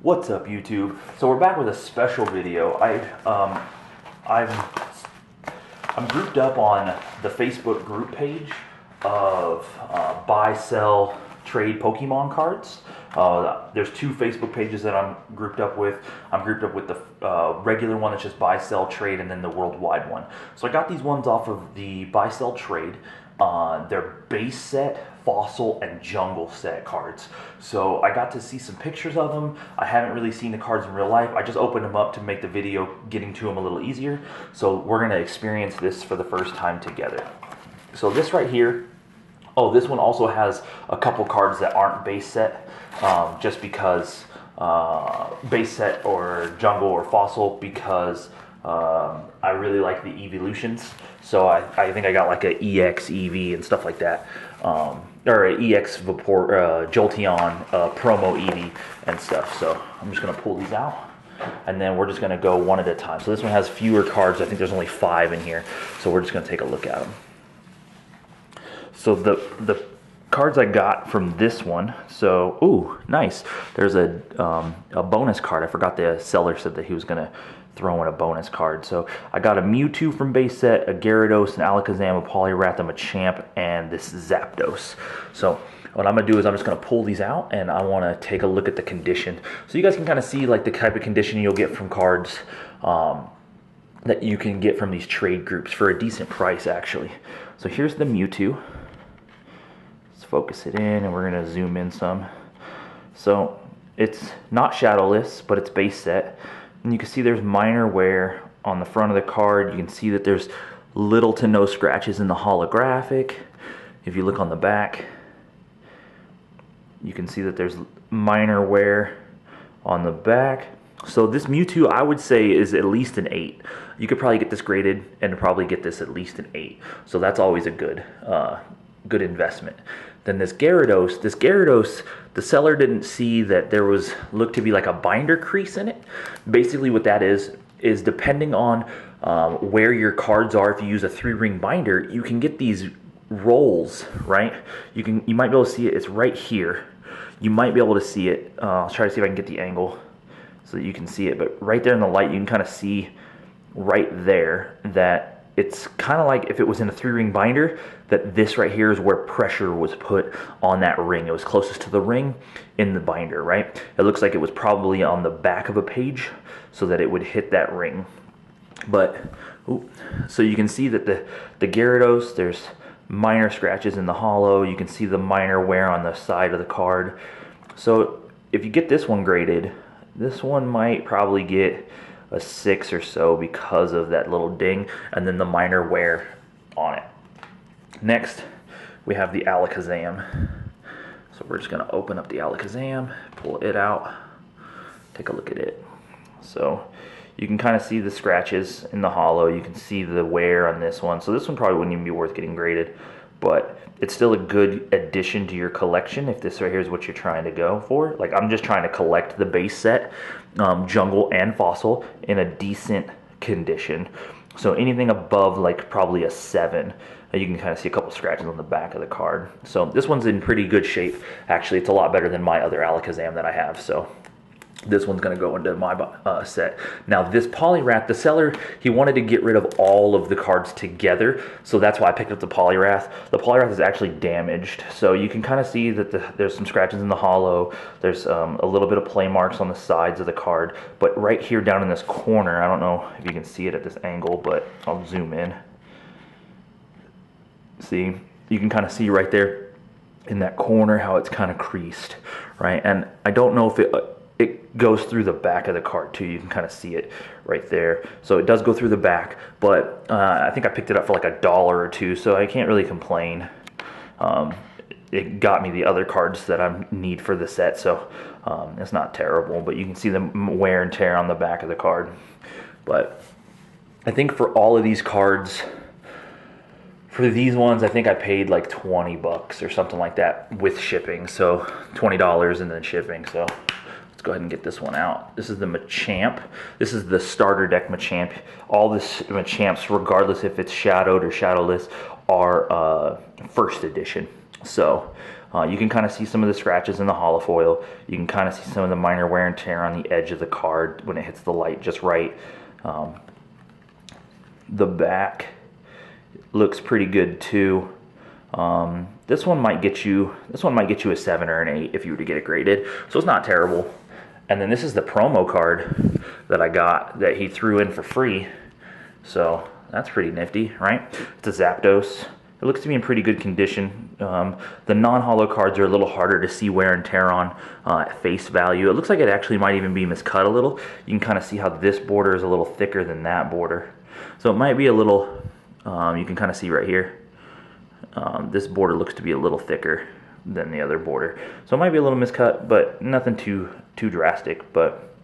What's up, YouTube? So we're back with a special video. I'm grouped up on the Facebook group page of buy, sell, trade Pokemon cards. There's two Facebook pages that I'm grouped up with. I'm grouped up with the regular one that's just buy, sell, trade, and then the worldwide one. So I got these ones off of the buy, sell, trade. They're base set, fossil, and jungle set cards. So I got to see some pictures of them. I haven't really seen the cards in real life. I just opened them up to make the video getting to them a little easier. So we're going to experience this for the first time together. So this right here, oh, this one also has a couple cards that aren't base set, just because base set or jungle or fossil, because I really like the evolutions. So I think I got like a EX EV and stuff like that, or an EX Vapor, Jolteon promo EV and stuff. So I'm just gonna pull these out, and then we're just gonna go one at a time. So this one has fewer cards. I think there's only 5 in here. So we're just gonna take a look at them. So the cards I got from this one, so, ooh, nice. There's a bonus card. I forgot the seller said that he was gonna throw in a bonus card. So I got a Mewtwo from base set, a Gyarados, an Alakazam, a Poliwrath, a Machamp, and this Zapdos. So what I'm gonna do is I'm just gonna pull these out, and I wanna take a look at the condition. So you guys can kind of see like the type of condition you'll get from cards that you can get from these trade groups for a decent price, actually. So here's the Mewtwo. Let's focus it in, and we're gonna zoom in some. So it's not shadowless, but it's base set. And you can see there's minor wear on the front of the card. You can see that there's little to no scratches in the holographic. If you look on the back, you can see that there's minor wear on the back. So this Mewtwo, I would say, is at least an 8. You could probably get this graded and probably get this at least an 8. So that's always a good investment. Then this Gyarados, the seller didn't see that there looked to be like a binder crease in it. Basically what that is depending on where your cards are, if you use a 3-ring binder, you can get these rolls, right? You might be able to see it. It's right here. You might be able to see it. I'll try to see if I can get the angle so that you can see it. But right there in the light, you can kind of see right there that it's kind of like if it was in a 3-ring binder, that this right here is where pressure was put on that ring. It was closest to the ring in the binder, right? It looks like it was probably on the back of a page so that it would hit that ring. But, ooh, so you can see that the Gyarados, there's minor scratches in the hollow. You can see the minor wear on the side of the card. So if you get this one graded, this one might probably get a 6 or so because of that little ding and then the minor wear on it. Next, we have the Alakazam. So we're just going to open up the Alakazam, pull it out, take a look at it. So you can kind of see the scratches in the hollow. You can see the wear on this one. So this one probably wouldn't even be worth getting graded, but it's still a good addition to your collection if this right here is what you're trying to go for. Like, I'm just trying to collect the base set, jungle and fossil, in a decent condition. So anything above like probably a 7, you can kind of see a couple scratches on the back of the card. So this one's in pretty good shape. Actually, it's a lot better than my other Alakazam that I have. So this one's going to go into my set. Now this Poliwrath, the seller, he wanted to get rid of all of the cards together, so that's why I picked up the Poliwrath. The Poliwrath is actually damaged, so you can kind of see that there's some scratches in the hollow. There's a little bit of play marks on the sides of the card, but right here down in this corner, I don't know if you can see it at this angle, but I'll zoom in. See, you can kind of see right there in that corner how it's kind of creased, right? And I don't know if it goes through the back of the card too. You can kind of see it right there. So it does go through the back, but I think I picked it up for like $1 or $2, so I can't really complain. It got me the other cards that I need for the set, so it's not terrible, but you can see the wear and tear on the back of the card. But I think for all of these cards, for these ones, I think I paid like 20 bucks or something like that with shipping. So $20 and then shipping. So let's go ahead and get this one out. This is the Machamp. This is the starter deck Machamp. All this Machamps, regardless if it's shadowed or shadowless, are first edition. So You can kind of see some of the scratches in the hollow foil. You can kind of see some of the minor wear and tear on the edge of the card when it hits the light just right. The back looks pretty good too. This one might get you a 7 or an 8 if you were to get it graded. So it's not terrible. And then this is the promo card that I got that he threw in for free. So that's pretty nifty, right? It's a Zapdos. It looks to be in pretty good condition. The non-holo cards are a little harder to see wear and tear on at face value. It looks like it actually might even be miscut a little. You can kind of see how this border is a little thicker than that border. So it might be a little, you can kind of see right here. This border looks to be a little thicker than the other border. So it might be a little miscut, but nothing too drastic. But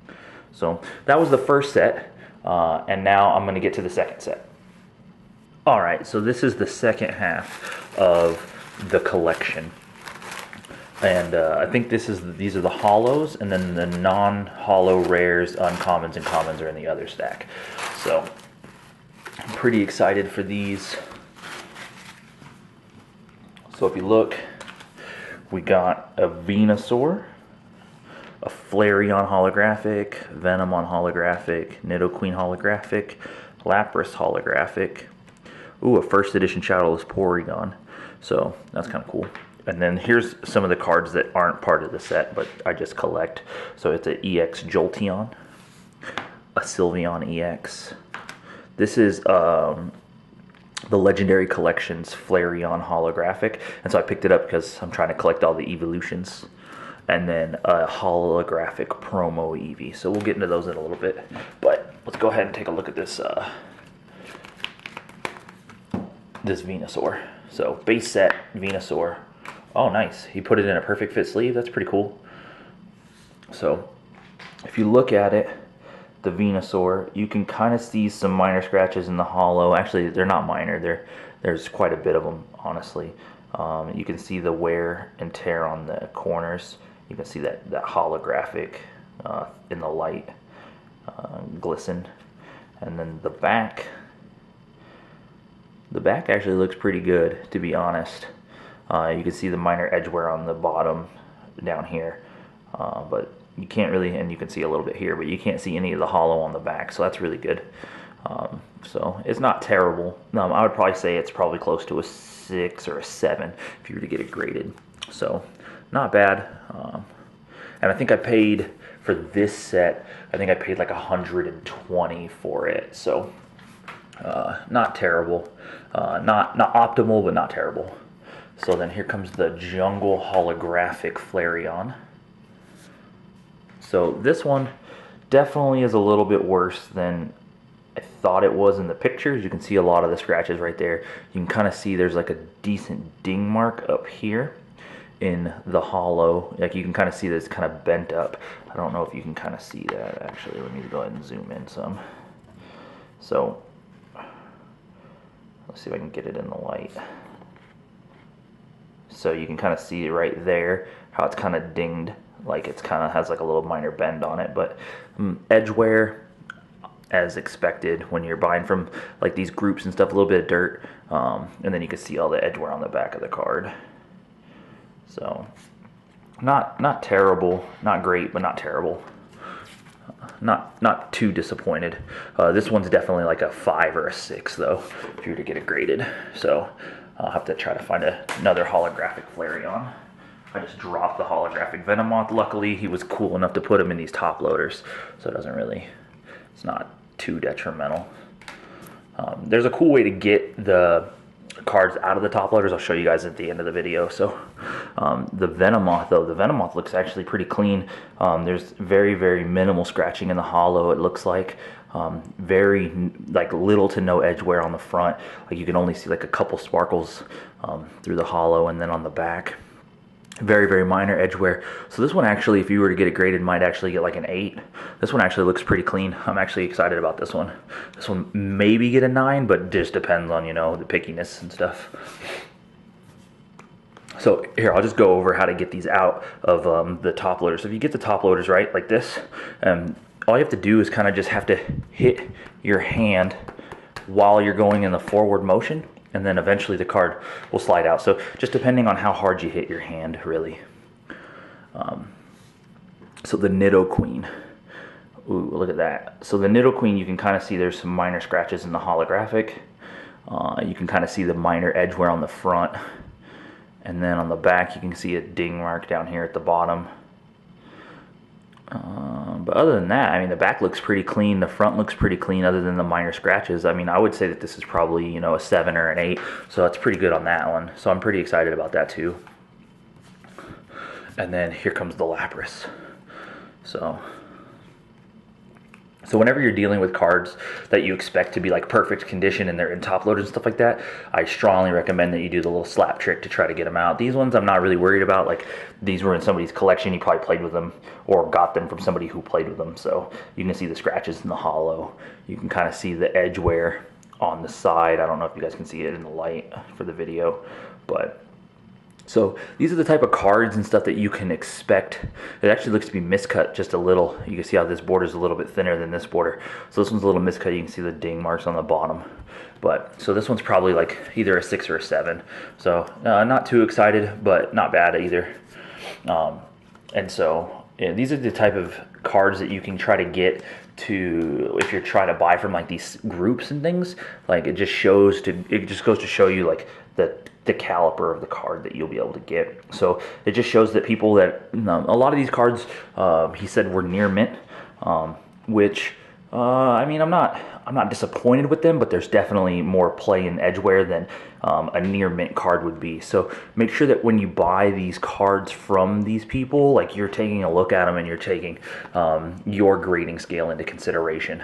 so that was the first set. And now I'm going to get to the second set. Alright, so this is the second half of the collection. And I think these are the holos, and then the non-holo rares, uncommons, and commons are in the other stack. So I'm pretty excited for these. So if you look, we got a Venusaur, a Flareon holographic, Venomon holographic, Nidoqueen holographic, Lapras holographic. Ooh, a first edition Shadowless Porygon. So that's kind of cool. And then here's some of the cards that aren't part of the set, but I just collect. So it's an EX Jolteon, a Sylveon EX. This is the Legendary Collections Flareon holographic. And so I picked it up because I'm trying to collect all the evolutions. And then a holographic promo Eevee. So we'll get into those in a little bit. But let's go ahead and take a look at this this Venusaur. So base set Venusaur. Oh, nice. He put it in a perfect fit sleeve. That's pretty cool. So if you look at it, the Venusaur, you can kind of see some minor scratches in the hollow. Actually, they're not minor. There's quite a bit of them, honestly. You can see the wear and tear on the corners. You can see that holographic in the light glisten. And then the back actually looks pretty good, to be honest. You can see the minor edge wear on the bottom down here, but you can't really, and you can see a little bit here, but you can't see any of the hollow on the back, so that's really good. So it's not terrible. I would probably say it's probably close to a 6 or a 7 if you were to get it graded. So not bad. And I think I paid for this set, I think I paid like $120 for it. So not terrible. Not optimal, but not terrible. So then here comes the Jungle holographic Flareon. So this one definitely is a little bit worse than I thought it was in the pictures. You can see a lot of the scratches right there. You can kind of see there's like a decent ding mark up here in the hollow. Like you can kind of see that it's kind of bent up. I don't know if you can kind of see that actually. Let me go ahead and zoom in some. So let's see if I can get it in the light. So you can kind of see right there how it's kind of dinged, like it's kind of has like a little minor bend on it. But edge wear, as expected when you're buying from like these groups and stuff, a little bit of dirt, and then you can see all the edge wear on the back of the card. So not terrible, not great, but not terrible. Not too disappointed. This one's definitely like a 5 or a 6 though, if you were to get it graded. So I'll have to try to find another holographic Flareon. I just dropped the holographic Venomoth. Luckily, he was cool enough to put him in these top loaders, so it's not too detrimental. There's a cool way to get the cards out of the top loaders. I'll show you guys at the end of the video. So the Venomoth though, the Venomoth looks actually pretty clean. There's very, very minimal scratching in the hollow, it looks like. Very like little to no edge wear on the front. Like you can only see like a couple sparkles through the hollow, and then on the back very, very minor edge wear. So this one actually, if you were to get it graded, might actually get like an 8. This one actually looks pretty clean. I'm actually excited about this one. This one maybe get a 9, but just depends on, you know, the pickiness and stuff. So here, I'll just go over how to get these out of the top loaders. So if you get the top loaders right, like this, all you have to do is kind of just have to hit your hand while you're going in the forward motion, and then eventually the card will slide out. So just depending on how hard you hit your hand, really. So the Nidoqueen. Ooh, look at that. So the Nidoqueen, you can kind of see there's some minor scratches in the holographic. You can kind of see the minor edge wear on the front. And then on the back, you can see a ding mark down here at the bottom. But other than that, I mean, the back looks pretty clean. The front looks pretty clean other than the minor scratches. I mean, I would say that this is probably, you know, a 7 or an 8. So that's pretty good on that one. So I'm pretty excited about that too. And then here comes the Lapras. So whenever you're dealing with cards that you expect to be like perfect condition and they're in top loaded and stuff like that, I strongly recommend that you do the little slap trick to try to get them out. These ones I'm not really worried about. Like, these were in somebody's collection. You probably played with them or got them from somebody who played with them. So you can see the scratches in the hollow. You can kind of see the edge wear on the side. I don't know if you guys can see it in the light for the video, but so these are the type of cards and stuff that you can expect. It actually looks to be miscut just a little. You can see how this border is a little bit thinner than this border. So this one's a little miscut. You can see the ding marks on the bottom. But so this one's probably like either a 6 or a 7. So not too excited, but not bad either. And so yeah, these are the type of cards that you can try to get to if you're trying to buy from like these groups and things. Like it just goes to show you like the caliber of the card that you'll be able to get. So it just shows that people that a lot of these cards he said were near mint, which I mean, I'm not disappointed with them, but there's definitely more play in edge wear than a near mint card would be. So make sure that when you buy these cards from these people, like you're taking a look at them and you're taking your grading scale into consideration.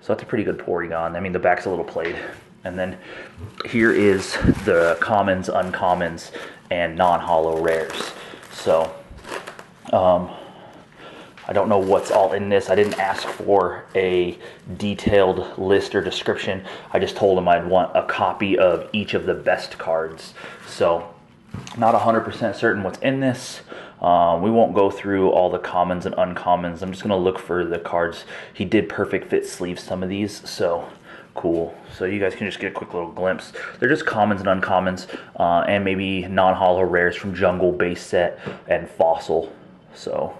So that's a pretty good Porygon. I mean, the back's a little played. And then here is the commons, uncommons, and non-holo rares. So I don't know what's all in this. I didn't ask for a detailed list or description. I just told them I'd want a copy of each of the best cards. So not 100% certain what's in this. We won't go through all the commons and uncommons. I'm just going to look for the cards. He did perfect fit sleeve some of these, so cool. So you guys can just get a quick little glimpse. They're just commons and uncommons, and maybe non-holo rares from Jungle, Base Set, and Fossil. So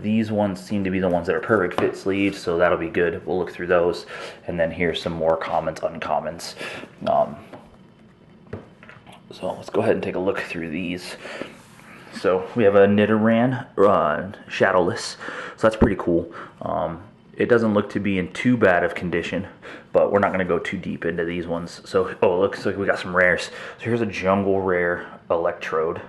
these ones seem to be the ones that are perfect fit sleeves, so that'll be good. We'll look through those. And then here's some more commons, uncommons. So let's go ahead and take a look through these. So we have a Nidoran Shadowless, so that's pretty cool. It doesn't look to be in too bad of condition, but we're not going to go too deep into these ones. So, oh, looks like we got some rares. So here's a Jungle Rare Electrode.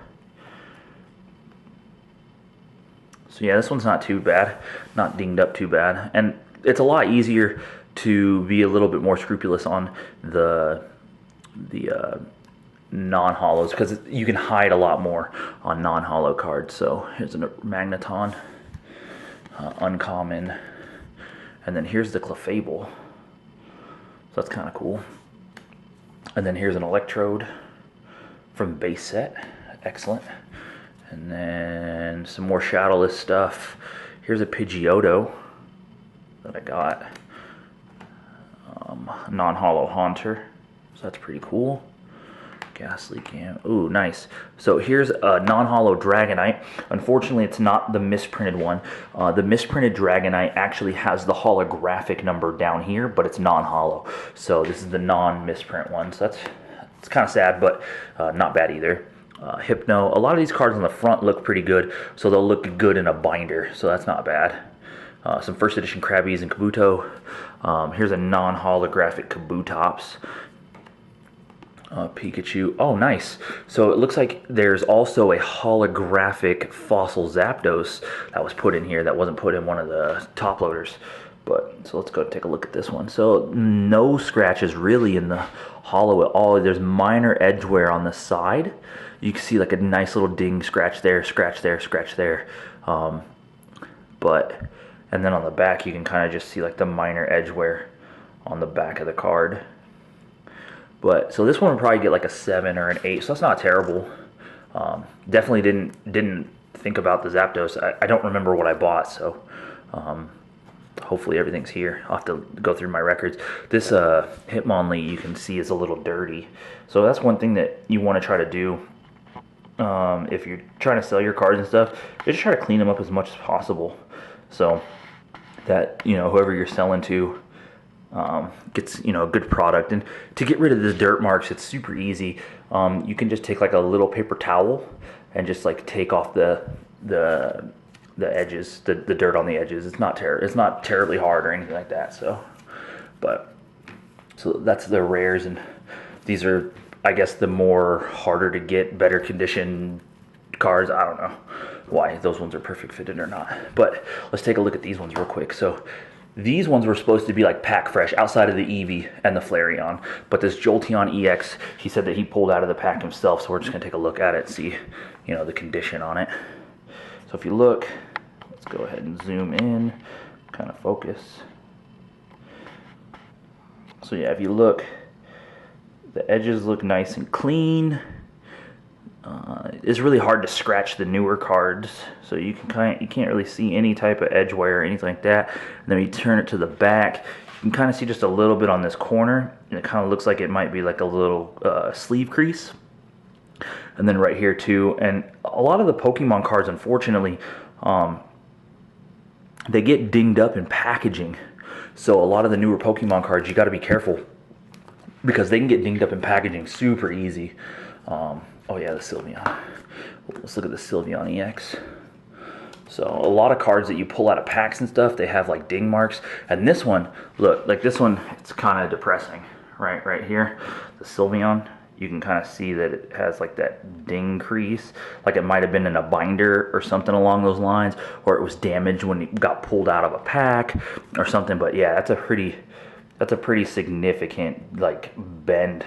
So yeah, this one's not too bad, not dinged up too bad. And it's a lot easier to be a little bit more scrupulous on the non-holos, because you can hide a lot more on non-holo cards. So here's a Magneton, uncommon. And then here's the Clefable. So that's kind of cool. And then here's an Electrode from Base Set. Excellent. And then some more Shadowless stuff. Here's a Pidgeotto that I got. Non-holo Haunter. So that's pretty cool. Ghastly Cam. Ooh, nice. So here's a non-holo Dragonite. Unfortunately, it's not the misprinted one. The misprinted Dragonite actually has the holographic number down here, but it's non-holo. So this is the non-misprint one. So it's kind of sad, but not bad either. Hypno. A lot of these cards on the front look pretty good, so they'll look good in a binder. So that's not bad. Some first edition Krabbies and Kabuto. Here's a non-holographic Kabutops. Pikachu. Oh, nice. So it looks like there's also a holographic Fossil Zapdos that was put in here that wasn't put in one of the top loaders. But so let's go take a look at this one. So no scratches really in the holo at all. There's minor edge wear on the side. You can see like a nice little ding, scratch there, scratch there, scratch there. And then on the back you can kind of just see like the minor edge wear on the back of the card. But so this one would probably get like a 7 or an 8, so that's not terrible. Definitely didn't think about the Zapdos. I don't remember what I bought, so hopefully everything's here. I'll have to go through my records. This Hitmonlee you can see is a little dirty. So that's one thing that you want to try to do if you're trying to sell your cards and stuff. Just try to clean them up as much as possible, so that, you know, whoever you're selling to gets, you know, a good product. And to get rid of the dirt marks, it's super easy. You can just take like a little paper towel and just like take off the edges, the dirt on the edges. It's not terribly hard or anything like that. So that's the rares, and these are, I guess, the more harder to get, better condition cards. I don't know why those ones are perfect fitted or not, but let's take a look at these ones real quick. So these ones were supposed to be like pack fresh outside of the Eevee and the Flareon, but this Jolteon EX, he said that he pulled out of the pack himself, so we're just gonna take a look at it and see, you know, the condition on it. So if you look, let's go ahead and zoom in, kind of focus. So yeah, if you look, the edges look nice and clean. It's really hard to scratch the newer cards, so you can't really see any type of edge wear or anything like that. And then when you turn it to the back, you can kind of see just a little bit on this corner, and it kind of looks like it might be like a little sleeve crease. And then right here too. And a lot of the Pokemon cards, unfortunately, they get dinged up in packaging. So a lot of the newer Pokemon cards, you got to be careful, because they can get dinged up in packaging super easy. Oh yeah, the Sylveon. Let's look at the Sylveon EX. So a lot of cards that you pull out of packs and stuff, they have like ding marks. And this one, look, like this one, it's kind of depressing, right here. The Sylveon, you can kind of see that it has like that ding crease, like it might have been in a binder or something along those lines, or it was damaged when it got pulled out of a pack or something. But yeah, that's a pretty significant like bend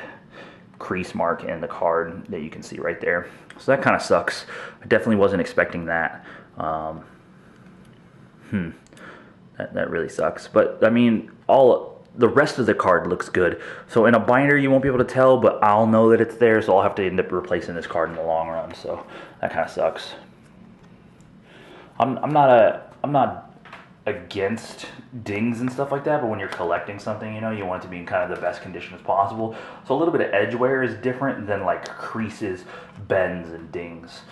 crease mark in the card that you can see right there. So that kind of sucks. I definitely wasn't expecting that. That really sucks. But I mean, all the rest of the card looks good. So in a binder you won't be able to tell, but I'll know that it's there, so I'll have to end up replacing this card in the long run. So that kind of sucks. I'm not against dings and stuff like that, but when you're collecting something, you know, you want it to be in kind of the best condition as possible. So a little bit of edge wear is different than like creases, bends, and dings.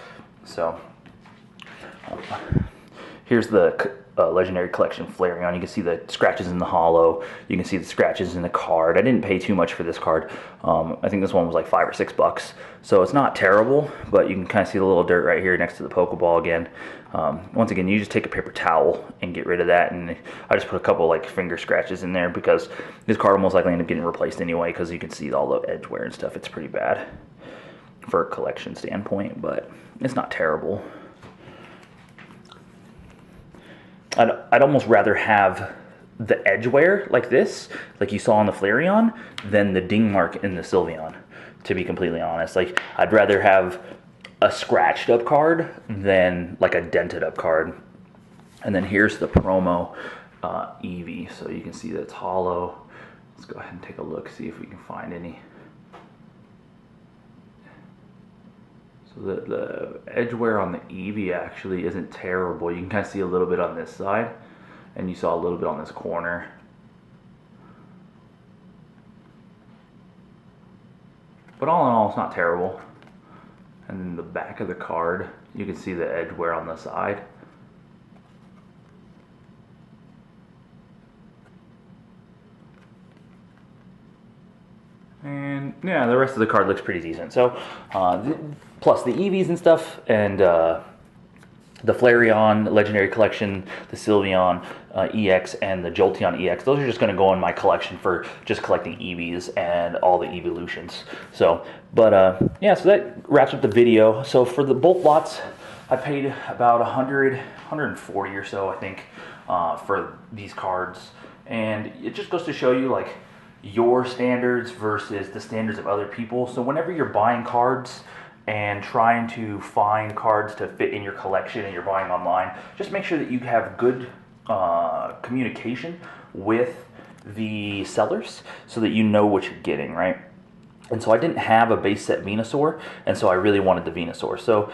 So here's the Legendary Collection Flareon. You can see the scratches in the hollow. You can see the scratches in the card. I didn't pay too much for this card. I think this one was like $5 or $6. So it's not terrible, but you can kind of see the little dirt right here next to the Pokeball again. Once again, you just take a paper towel and get rid of that. And I just put a couple like finger scratches in there, because this card will most likely end up getting replaced anyway, because you can see all the edge wear and stuff. It's pretty bad for a collection standpoint, but it's not terrible. I'd almost rather have the edge wear like this, like you saw on the Flareon, than the ding mark in the Sylveon, to be completely honest. Like, I'd rather have a scratched up card than like a dented up card. And then here's the promo Eevee. So you can see that it's hollow. Let's go ahead and take a look, see if we can find any. So the edge wear on the Eevee actually isn't terrible. You can kind of see a little bit on this side, and you saw a little bit on this corner. But all in all, it's not terrible. And then the back of the card, you can see the edge wear on the side. And yeah, the rest of the card looks pretty decent. So, plus the Eevees and stuff, and the Flareon Legendary Collection, the Sylveon EX, and the Jolteon EX, those are just going to go in my collection for just collecting Eevees and all the evolutions. So, but yeah, so that wraps up the video. So for the both lots, I paid about 140 or so, I think, for these cards. And it just goes to show you, like, your standards versus the standards of other people. So whenever you're buying cards and trying to find cards to fit in your collection and you're buying online, just make sure that you have good communication with the sellers so that you know what you're getting, right? And so I didn't have a base set Venusaur, and so I really wanted the Venusaur. So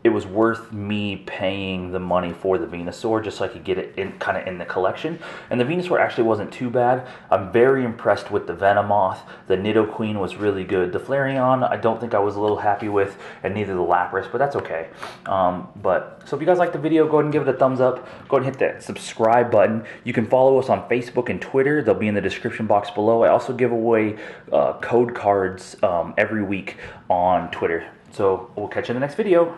it was worth me paying the money for the Venusaur just so I could get it in kind of in the collection. And the Venusaur actually wasn't too bad. I'm very impressed with the Venomoth. The Nidoqueen was really good. The Flareon, I don't think I was a little happy with, and neither the Lapras, but that's okay. So if you guys like the video, go ahead and give it a thumbs up. Go ahead and hit that subscribe button. You can follow us on Facebook and Twitter. They'll be in the description box below. I also give away code cards every week on Twitter. So we'll catch you in the next video.